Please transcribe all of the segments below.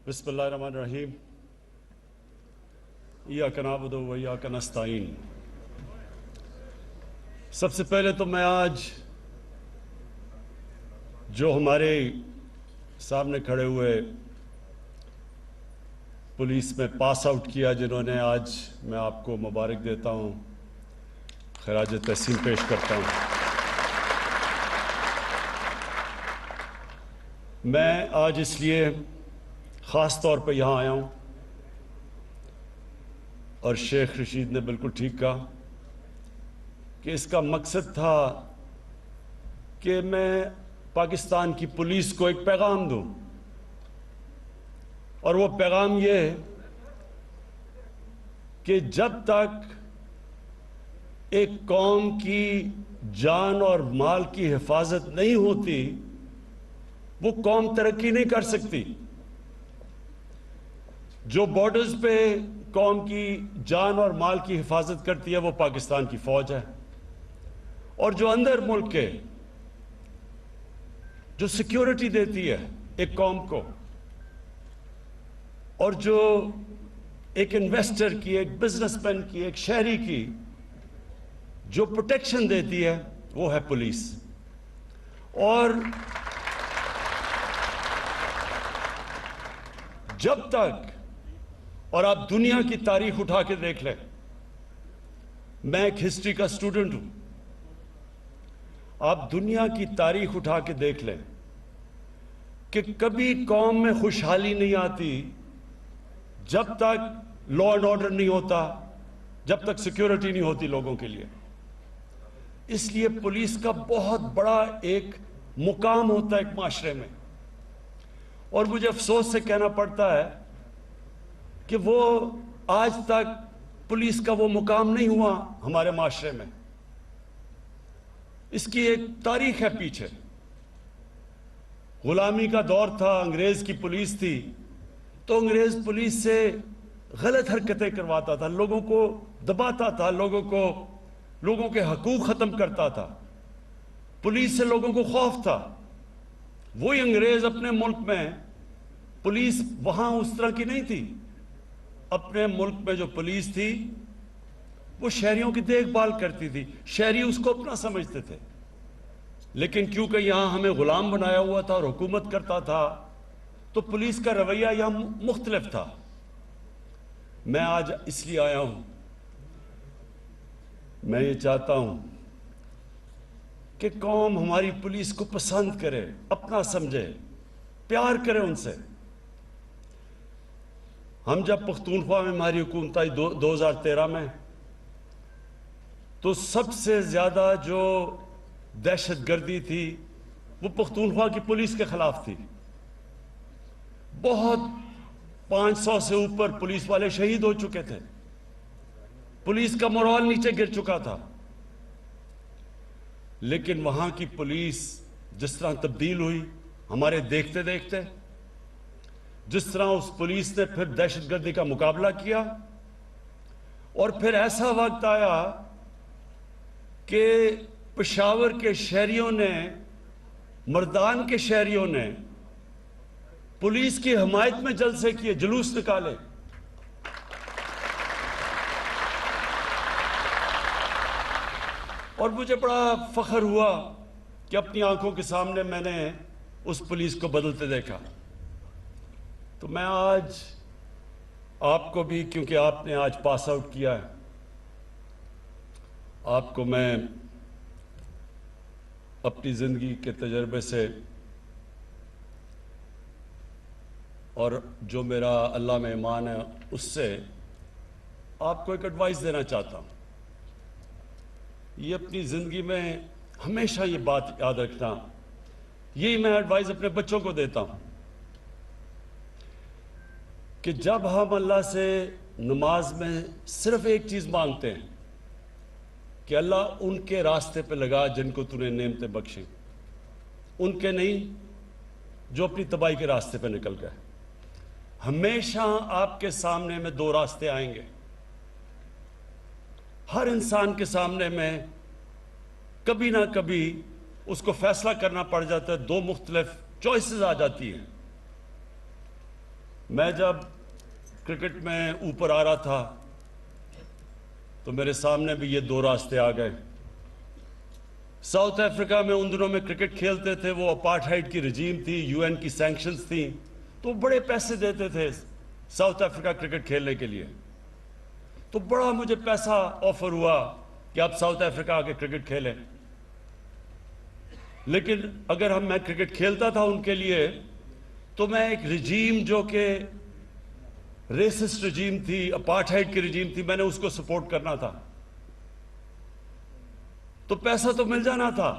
بسم اللہ الرحمن الرحیم ایاک نعبد و ایاک نستعین۔ سب سے پہلے تو میں آج جو ہمارے سامنے کھڑے ہوئے پولیس میں پاس آؤٹ کیا جنہوں نے، آج میں آپ کو مبارک دیتا ہوں، خراج تحسین پیش کرتا ہوں۔ میں آج اس لیے خاص طور پہ یہاں آیا ہوں، اور شیخ رشید نے بالکل ٹھیک کہا کہ اس کا مقصد تھا کہ میں پاکستان کی پولیس کو ایک پیغام دوں، اور وہ پیغام یہ ہے کہ جب تک ایک قوم کی جان اور مال کی حفاظت نہیں ہوتی وہ قوم ترقی نہیں کر سکتی۔ جو بارڈرز پہ قوم کی جان اور مال کی حفاظت کرتی ہے وہ پاکستان کی فوج ہے، اور جو اندر ملک کے جو سیکیورٹی دیتی ہے ایک قوم کو، اور جو ایک انویسٹر کی، ایک بزنس مین کی، ایک شہری کی جو پروٹیکشن دیتی ہے وہ ہے پولیس۔ اور جب تک، اور آپ دنیا کی تاریخ اٹھا کے دیکھ لیں، میں ایک ہسٹری کا اسٹوڈنٹ ہوں، آپ دنیا کی تاریخ اٹھا کے دیکھ لیں کہ کبھی قوم میں خوشحالی نہیں آتی جب تک لا اینڈ آرڈر نہیں ہوتا، جب تک سیکیورٹی نہیں ہوتی لوگوں کے لیے۔ اس لیے پولیس کا بہت بڑا ایک مقام ہوتا ہے ایک معاشرے میں، اور مجھے افسوس سے کہنا پڑتا ہے کہ وہ آج تک پولیس کا وہ مقام نہیں ہوا ہمارے معاشرے میں۔ اس کی ایک تاریخ ہے پیچھے۔ غلامی کا دور تھا، انگریز کی پولیس تھی، تو انگریز پولیس سے غلط حرکتیں کرواتا تھا، لوگوں کو دباتا تھا، لوگوں کے حقوق ختم کرتا تھا، پولیس سے لوگوں کو خوف تھا۔ وہی انگریز اپنے ملک میں، پولیس وہاں اس طرح کی نہیں تھی۔ اپنے ملک میں جو پولیس تھی وہ شہریوں کی دیکھ بھال کرتی تھی، شہری اس کو اپنا سمجھتے تھے، لیکن کیونکہ یہاں ہمیں غلام بنایا ہوا تھا اور حکومت کرتا تھا تو پولیس کا رویہ یہاں مختلف تھا۔ میں آج اس لیے آیا ہوں، میں یہ چاہتا ہوں کہ قوم ہماری پولیس کو پسند کرے، اپنا سمجھے، پیار کرے ان سے۔ ہم جب پختونخوا میں ہماری حکومت آئی 2013 میں، تو سب سے زیادہ جو دہشت گردی تھی وہ پختونخوا کی پولیس کے خلاف تھی۔ بہت 500 سے اوپر پولیس والے شہید ہو چکے تھے، پولیس کا مورال نیچے گر چکا تھا، لیکن وہاں کی پولیس جس طرح تبدیل ہوئی ہمارے دیکھتے دیکھتے، جس طرح اس پولیس نے پھر دہشت گردی کا مقابلہ کیا، اور پھر ایسا وقت آیا کہ پشاور کے شہریوں نے، مردان کے شہریوں نے پولیس کی حمایت میں جلسے کیے، جلوس نکالے۔ اور مجھے بڑا فخر ہوا کہ اپنی آنکھوں کے سامنے میں نے اس پولیس کو بدلتے دیکھا۔ تو میں آج آپ کو بھی، کیونکہ آپ نے آج پاس آؤٹ کیا ہے، آپ کو میں اپنی زندگی کے تجربے سے اور جو میرا اللہ میں ایمان ہے اس سے آپ کو ایک ایڈوائس دینا چاہتا ہوں۔ یہ اپنی زندگی میں ہمیشہ یہ بات یاد رکھنا، یہی میں ایڈوائس اپنے بچوں کو دیتا ہوں کہ جب ہم اللہ سے نماز میں صرف ایک چیز مانگتے ہیں کہ اللہ ان کے راستے پہ لگا جن کو تو نے نعمتیں بخشیں، ان کے نہیں جو اپنی تباہی کے راستے پہ نکل گئے۔ ہمیشہ آپ کے سامنے میں دو راستے آئیں گے، ہر انسان کے سامنے میں کبھی نہ کبھی اس کو فیصلہ کرنا پڑ جاتا ہے، دو مختلف چوائسز آ جاتی ہیں۔ میں جب کرکٹ میں اوپر آ رہا تھا تو میرے سامنے بھی یہ دو راستے آ گئے. ساؤتھ افریقہ میں ان دنوں میں کرکٹ کھیلتے تھے, وہ اپارٹھائیڈ کی رجیم تھی, یو این کی سینکشنز تھیں, تو بڑے پیسے دیتے تھے ساؤتھ افریقہ کرکٹ کھیلنے کے لیے. تو بڑا مجھے پیسہ آفر ہوا کہ آپ ساؤتھ افریقہ آ کے کرکٹ کھیلیں. لیکن اگر میں کرکٹ کھیلتا تھا ان کے لیے تو میں ایک رجیم جو کہ ریسسٹ رجیم تھی, اپارٹھائیڈ کی رجیم تھی, میں نے اس کو سپورٹ کرنا تھا. تو پیسہ تو مل جانا تھا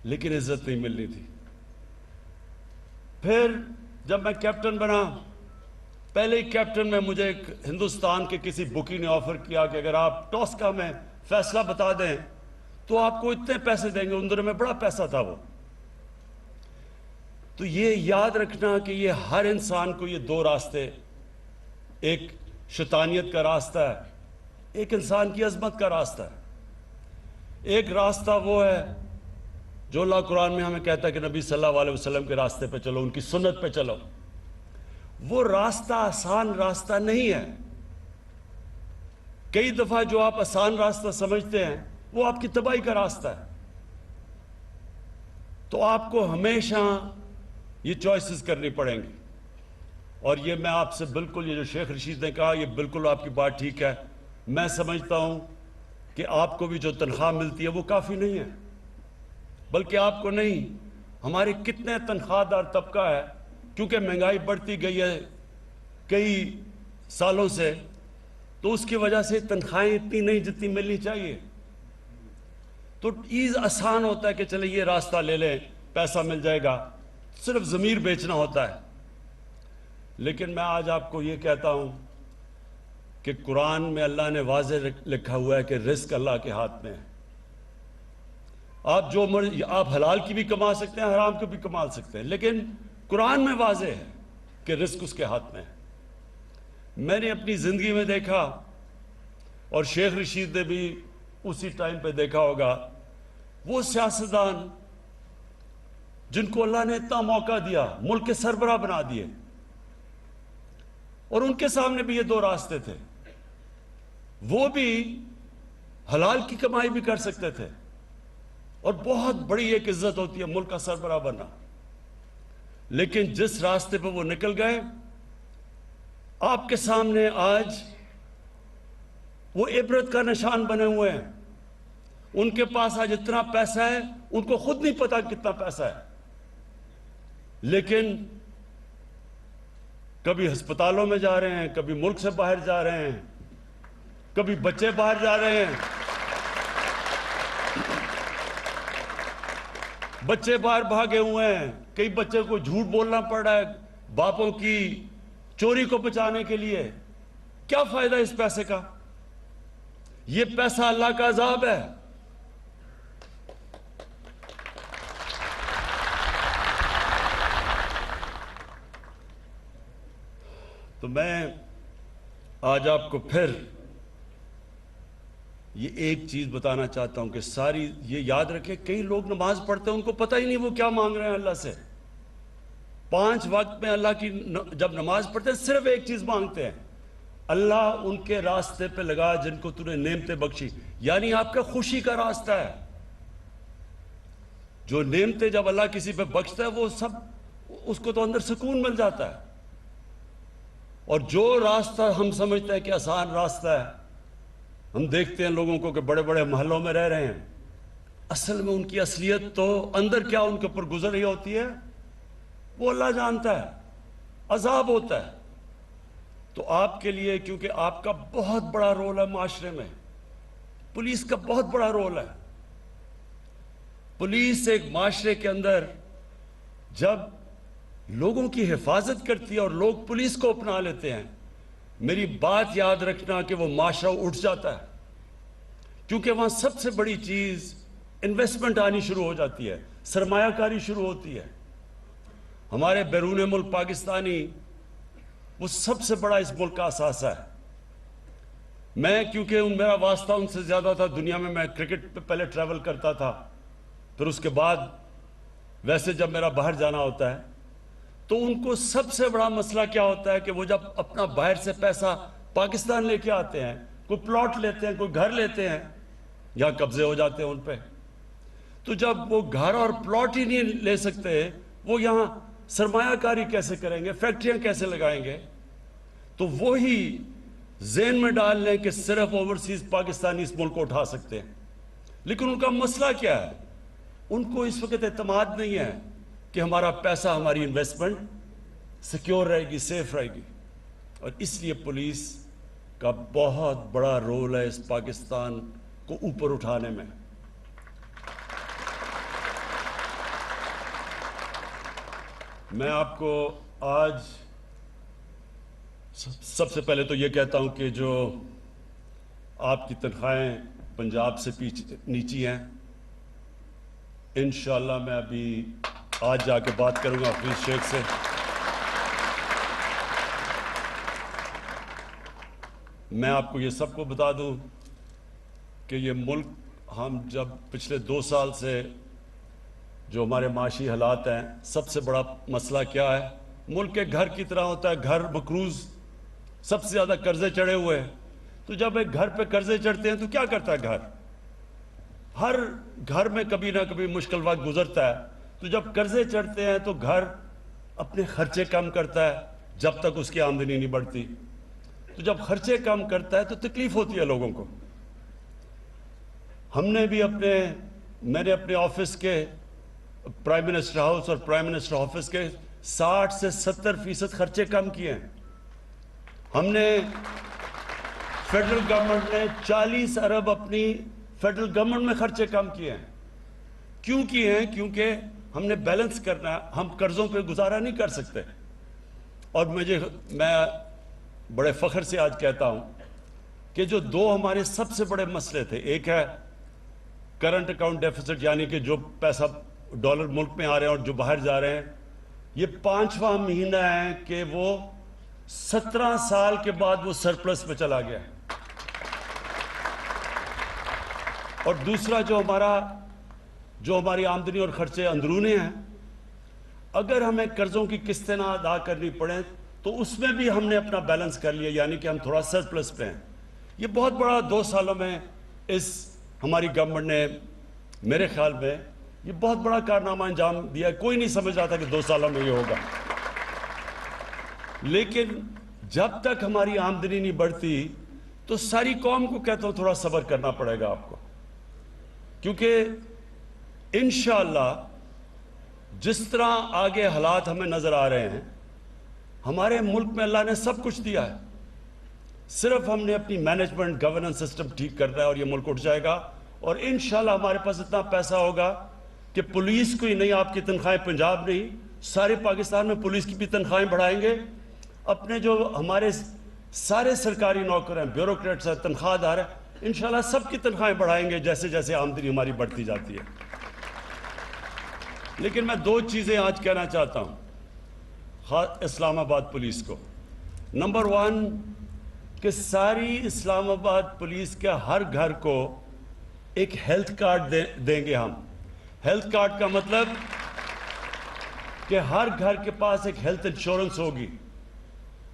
لیکن عزت نہیں ملنی تھی. پھر جب میں کیپٹن بنا, پہلے ہی کیپٹن میں مجھے ایک ہندوستان کے کسی بکی نے آفر کیا کہ اگر آپ ٹاس کا میں فیصلہ بتا دیں تو آپ کو اتنے پیسے دیں گے. ان دنوں میں بڑا پیسہ تھا وہ. تو یہ یاد رکھنا کہ یہ ہر انسان کو یہ دو راستے, ایک شیطانیت کا راستہ ہے, ایک انسان کی عظمت کا راستہ ہے. ایک راستہ وہ ہے جو اللہ قرآن میں ہمیں کہتا ہے کہ نبی صلی اللہ علیہ وسلم کے راستے پہ چلو, ان کی سنت پہ چلو. وہ راستہ آسان راستہ نہیں ہے. کئی دفعہ جو آپ آسان راستہ سمجھتے ہیں وہ آپ کی تباہی کا راستہ ہے. تو آپ کو ہمیشہ یہ چوائسز کرنی پڑیں گی. اور یہ میں آپ سے بالکل, یہ جو شیخ رشید نے کہا, یہ بالکل آپ کی بات ٹھیک ہے. میں سمجھتا ہوں کہ آپ کو بھی جو تنخواہ ملتی ہے وہ کافی نہیں ہے, بلکہ آپ کو نہیں, ہمارے کتنے تنخواہ دار طبقہ ہے, کیونکہ مہنگائی بڑھتی گئی ہے کئی سالوں سے, تو اس کی وجہ سے تنخواہیں اتنی نہیں جتنی ملنی چاہیے. تو ایز آسان ہوتا ہے کہ چلے یہ راستہ لے لیں, پیسہ مل جائے گا, صرف ضمیر بیچنا ہوتا ہے. لیکن میں آج آپ کو یہ کہتا ہوں کہ قرآن میں اللہ نے واضح لکھا ہوا ہے کہ رزق اللہ کے ہاتھ میں ہے. آپ جو آپ حلال کی بھی کما سکتے ہیں, حرام کی بھی کما سکتے ہیں, لیکن قرآن میں واضح ہے کہ رزق اس کے ہاتھ میں ہے. میں نے اپنی زندگی میں دیکھا, اور شیخ رشید نے بھی اسی ٹائم پہ دیکھا ہوگا, وہ سیاستدان جن کو اللہ نے اتنا موقع دیا, ملک کے سربراہ بنا دیے, اور ان کے سامنے بھی یہ دو راستے تھے. وہ بھی حلال کی کمائی بھی کر سکتے تھے, اور بہت بڑی ایک عزت ہوتی ہے ملک کا سربراہ بننا. لیکن جس راستے پہ وہ نکل گئے, آپ کے سامنے آج وہ عبرت کا نشان بنے ہوئے ہیں. ان کے پاس آج اتنا پیسہ ہے, ان کو خود نہیں پتا کتنا پیسہ ہے, لیکن کبھی ہسپتالوں میں جا رہے ہیں, کبھی ملک سے باہر جا رہے ہیں, کبھی بچے باہر جا رہے ہیں, بچے باہر بھاگے ہوئے ہیں. کئی بچے کو جھوٹ بولنا پڑ رہا ہے باپوں کی چوری کو بچانے کے لیے. کیا فائدہ اس پیسے کا؟ یہ پیسہ اللہ کا عذاب ہے. تو میں آج آپ کو پھر یہ ایک چیز بتانا چاہتا ہوں کہ ساری یہ یاد رکھیں, کئی لوگ نماز پڑھتے ہیں, ان کو پتہ ہی نہیں وہ کیا مانگ رہے ہیں اللہ سے. 5 وقت میں اللہ کی جب نماز پڑھتے ہیں صرف ایک چیز مانگتے ہیں, اللہ ان کے راستے پہ لگا جن کو تو نے نعمتیں بخشی. یعنی آپ کا خوشی کا راستہ ہے. جو نعمتیں جب اللہ کسی پہ بخشتا ہے وہ سب, اس کو تو اندر سکون مل جاتا ہے. اور جو راستہ ہم سمجھتے ہیں کہ آسان راستہ ہے, ہم دیکھتے ہیں لوگوں کو کہ بڑے بڑے محلوں میں رہ رہے ہیں, اصل میں ان کی اصلیت تو اندر کیا ان کے اوپر گزر رہی ہوتی ہے وہ اللہ جانتا ہے. عذاب ہوتا ہے. تو آپ کے لیے, کیونکہ آپ کا بہت بڑا رول ہے معاشرے میں, پولیس کا بہت بڑا رول ہے. پولیس ایک معاشرے کے اندر جب لوگوں کی حفاظت کرتی ہے اور لوگ پولیس کو اپنا لیتے ہیں, میری بات یاد رکھنا کہ وہ معاشرہ اٹھ جاتا ہے. کیونکہ وہاں سب سے بڑی چیز انویسٹمنٹ آنی شروع ہو جاتی ہے, سرمایہ کاری شروع ہوتی ہے. ہمارے بیرون ملک پاکستانی وہ سب سے بڑا اس ملک کا اثاثہ ہے. میں کیونکہ میرا واسطہ ان سے زیادہ تھا دنیا میں کرکٹ پہ پہلے ٹریول کرتا تھا, پھر اس کے بعد ویسے جب میرا باہر جانا ہوتا ہے تو ان کو سب سے بڑا مسئلہ کیا ہوتا ہے کہ وہ جب اپنا باہر سے پیسہ پاکستان لے کے آتے ہیں، کوئی پلاٹ لیتے ہیں، کوئی گھر لیتے ہیں، یا قبضے ہو جاتے ہیں ان پہ، تو جب وہ گھر اور پلاٹ ہی نہیں لے سکتے، وہ یہاں سرمایہ کاری کیسے کریں گے، فیکٹریاں کیسے لگائیں گے؟ تو وہی ذہن میں ڈال لیں کہ صرف اوورسیز پاکستانی اس ملک کو اٹھا سکتے ہیں۔ لیکن ان کا مسئلہ کیا ہے؟ ان کو اس وقت اعتماد نہیں ہے کہ ہمارا پیسہ، ہماری انویسٹمنٹ سیکیور رہے گی، سیف رہے گی۔ اور اس لیے پولیس کا بہت بڑا رول ہے اس پاکستان کو اوپر اٹھانے میں۔ میں آپ کو آج سب سے پہلے تو یہ کہتا ہوں کہ جو آپ کی تنخواہیں پنجاب سے نیچی ہیں، انشاءاللہ میں ابھی آج جا کے بات کروں گا حفیظ شیخ سے، میں آپ کو یہ سب کو بتا دوں کہ یہ ملک، ہم جب پچھلے 2 سال سے جو ہمارے معاشی حالات ہیں، سب سے بڑا مسئلہ کیا ہے؟ ملک کے گھر کی طرح ہوتا ہے، گھر مقروض، سب سے زیادہ قرضے چڑھے ہوئے ہیں۔ تو جب ایک گھر پہ قرضے چڑھتے ہیں تو کیا کرتا ہے گھر؟ ہر گھر میں کبھی نہ کبھی مشکل وقت گزرتا ہے، تو جب قرضے چڑھتے ہیں تو گھر اپنے خرچے کم کرتا ہے جب تک اس کی آمدنی نہیں بڑھتی۔ تو جب خرچے کم کرتا ہے تو تکلیف ہوتی ہے لوگوں کو۔ ہم نے بھی میں نے اپنے آفس کے پرائم منسٹر ہاؤس اور پرائم منسٹر آفس کے 60 سے 70% خرچے کم کیے ہیں۔ ہم نے فیڈرل گورنمنٹ نے 40 ارب اپنی فیڈرل گورنمنٹ میں خرچے کم کیے ہیں۔ کیوں کیے ہیں؟ کیونکہ ہم نے بیلنس کرنا ہے، ہم قرضوں پہ گزارا نہیں کر سکتے۔ اور میں بڑے فخر سے آج کہتا ہوں کہ جو 2 ہمارے سب سے بڑے مسئلے تھے، ایک ہے کرنٹ اکاؤنٹ ڈیفیسٹ، یعنی کہ جو پیسہ ڈالر ملک میں آ رہے ہیں اور جو باہر جا رہے ہیں، یہ 5واں مہینہ ہے کہ وہ 17 سال کے بعد وہ سرپلس میں چلا گیا۔ اور دوسرا جو ہماری آمدنی اور خرچے اندرونے ہیں، اگر ہمیں قرضوں کی قسطیں نہ ادا کرنی پڑیں تو اس میں بھی ہم نے اپنا بیلنس کر لیا، یعنی کہ ہم تھوڑا سرپلس پہ ہیں۔ یہ بہت بڑا 2 سالوں میں ہماری گورنمنٹ نے، میرے خیال میں یہ بہت بڑا کارنامہ انجام دیا ہے۔ کوئی نہیں سمجھ رہا تھا کہ 2 سالوں میں یہ ہوگا، لیکن جب تک ہماری آمدنی نہیں بڑھتی تو ساری قوم کو کہتا ہوں تھوڑا صبر کرنا پڑے گا آپ کو، کیونکہ انشاءاللہ جس طرح آگے حالات ہمیں نظر آ رہے ہیں، ہمارے ملک میں اللہ نے سب کچھ دیا ہے، صرف ہم نے اپنی مینجمنٹ گورننس سسٹم ٹھیک کرنا ہے اور یہ ملک اٹھ جائے گا۔ اور انشاءاللہ ہمارے پاس اتنا پیسہ ہوگا کہ پولیس کو ہی نہیں، آپ کی تنخواہیں پنجاب نہیں، سارے پاکستان میں پولیس کی بھی تنخواہیں بڑھائیں گے۔ اپنے جو ہمارے سارے سرکاری نوکر ہیں، بیوروکریٹس ہیں، تنخواہ دار ہیں، انشاءاللہ سب کی تنخواہیں بڑھائیں گے جیسے جیسے آمدنی ہماری بڑھتی جاتی ہے۔ لیکن میں 2 چیزیں آج کہنا چاہتا ہوں اسلام آباد پولیس کو۔ نمبر 1 کہ ساری اسلام آباد پولیس کے ہر گھر کو ایک ہیلتھ کارڈ دیں گے ہم۔ ہیلتھ کارڈ کا مطلب کہ ہر گھر کے پاس ایک ہیلتھ انشورنس ہوگی،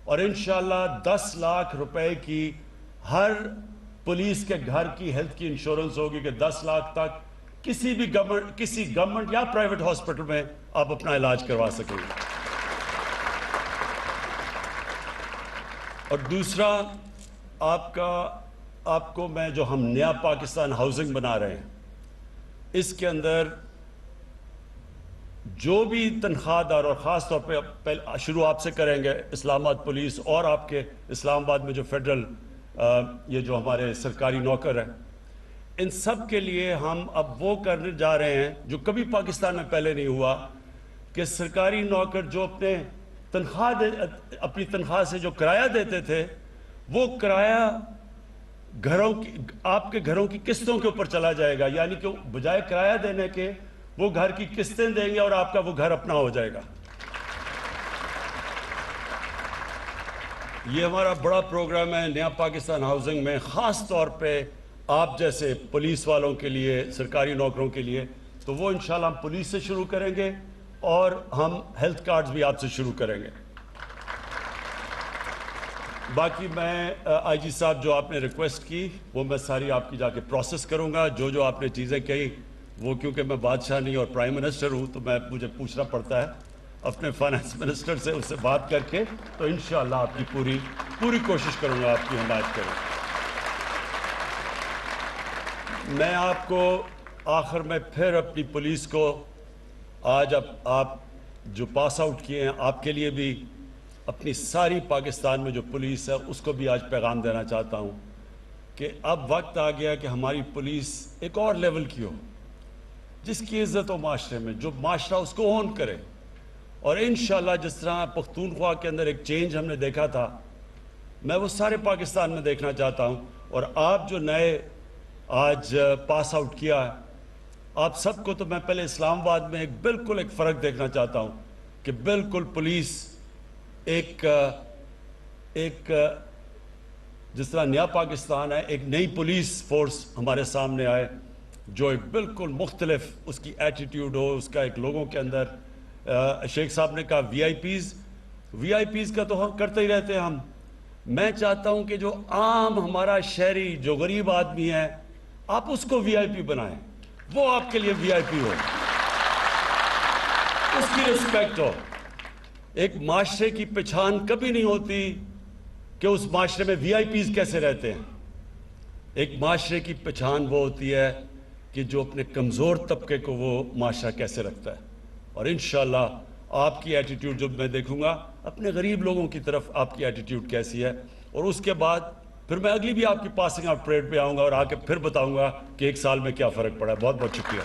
اور انشاءاللہ 10 لاکھ روپے کی ہر پولیس کے گھر کی ہیلتھ کی انشورنس ہوگی کہ 10 لاکھ تک کسی گورنمنٹ یا پرائیویٹ ہاسپٹل میں آپ اپنا علاج کروا سکیں گے۔ اور دوسرا، آپ کو میں جو ہم نیا پاکستان ہاؤسنگ بنا رہے ہیں، اس کے اندر جو بھی تنخواہ دار، اور خاص طور پہ شروع آپ سے کریں گے، اسلام آباد پولیس اور آپ کے اسلام آباد میں جو فیڈرل یہ جو ہمارے سرکاری نوکر ہیں، ان سب کے لیے ہم اب وہ کرنے جا رہے ہیں جو کبھی پاکستان میں پہلے نہیں ہوا، کہ سرکاری نوکر جو اپنی تنخواہ سے جو کرایہ دیتے تھے، وہ کرایہ آپ کے گھروں کی قسطوں کے اوپر چلا جائے گا، یعنی کہ بجائے کرایہ دینے کے وہ گھر کی قسطیں دیں گے اور آپ کا وہ گھر اپنا ہو جائے گا۔ یہ ہمارا بڑا پروگرام ہے نیا پاکستان ہاؤسنگ میں، خاص طور پہ آپ جیسے پولیس والوں کے لیے، سرکاری نوکروں کے لیے۔ تو وہ انشاءاللہ ہم پولیس سے شروع کریں گے، اور ہم ہیلتھ کارڈز بھی آپ سے شروع کریں گے. باقی میں آئی جی صاحب جو آپ نے ریکویسٹ کی وہ میں ساری آپ کی جا کے پروسیس کروں گا. جو آپ نے چیزیں کہی وہ کیونکہ میں بادشاہ نہیں اور پرائم منسٹر ہوں تو مجھے پوچھنا پڑتا ہے اپنے فائنانس منسٹر سے, اس سے بات کر کے. تو انشاءاللہ آپ کی پوری کوشش کروں گا آپ کی حمایت کروں. میں آپ کو آخر میں پھر اپنی پولیس کو آج آپ جو پاس آؤٹ کیے ہیں آپ کے لیے بھی اپنی ساری پاکستان میں جو پولیس ہے اس کو بھی آج پیغام دینا چاہتا ہوں کہ اب وقت آ گیا کہ ہماری پولیس ایک اور لیول کی ہو, جس کی عزت ہو معاشرے میں, جو معاشرہ اس کو اون کرے. اور انشاءاللہ جس طرح پختونخوا کے اندر ایک چینج ہم نے دیکھا تھا میں وہ سارے پاکستان میں دیکھنا چاہتا ہوں. اور آپ جو نئے آج پاس آؤٹ کیا ہے آپ سب کو, تو میں پہلے اسلام آباد میں بالکل ایک فرق دیکھنا چاہتا ہوں کہ بالکل پولیس ایک جس طرح نیا پاکستان ہے ایک نئی پولیس فورس ہمارے سامنے آئے جو ایک بالکل مختلف اس کی ایٹیٹیوڈ ہو, اس کا ایک لوگوں کے اندر. شیخ صاحب نے کہا وی آئی پیز کا تو ہم کرتے ہی رہتے ہیں ہم. میں چاہتا ہوں کہ جو عام ہمارا شہری جو غریب آدمی ہے آپ اس کو وی آئی پی بنائیں, وہ آپ کے لیے وی آئی پی ہو, اس کی رسپیکٹ ہو. ایک معاشرے کی پہچان کبھی نہیں ہوتی کہ اس معاشرے میں وی آئی پیز کیسے رہتے ہیں. ایک معاشرے کی پہچان وہ ہوتی ہے کہ جو اپنے کمزور طبقے کو وہ معاشرہ کیسے رکھتا ہے. اور انشاءاللہ آپ کی ایٹیٹیوڈ جب میں دیکھوں گا اپنے غریب لوگوں کی طرف آپ کی ایٹیٹیوڈ کیسی ہے, اور اس کے بعد پھر میں اگلی بھی آپ کی پاسنگ آؤٹ پریڈ پہ آؤں گا اور آ کے پھر بتاؤں گا کہ ایک سال میں کیا فرق پڑا ہے. بہت بہت شکریہ.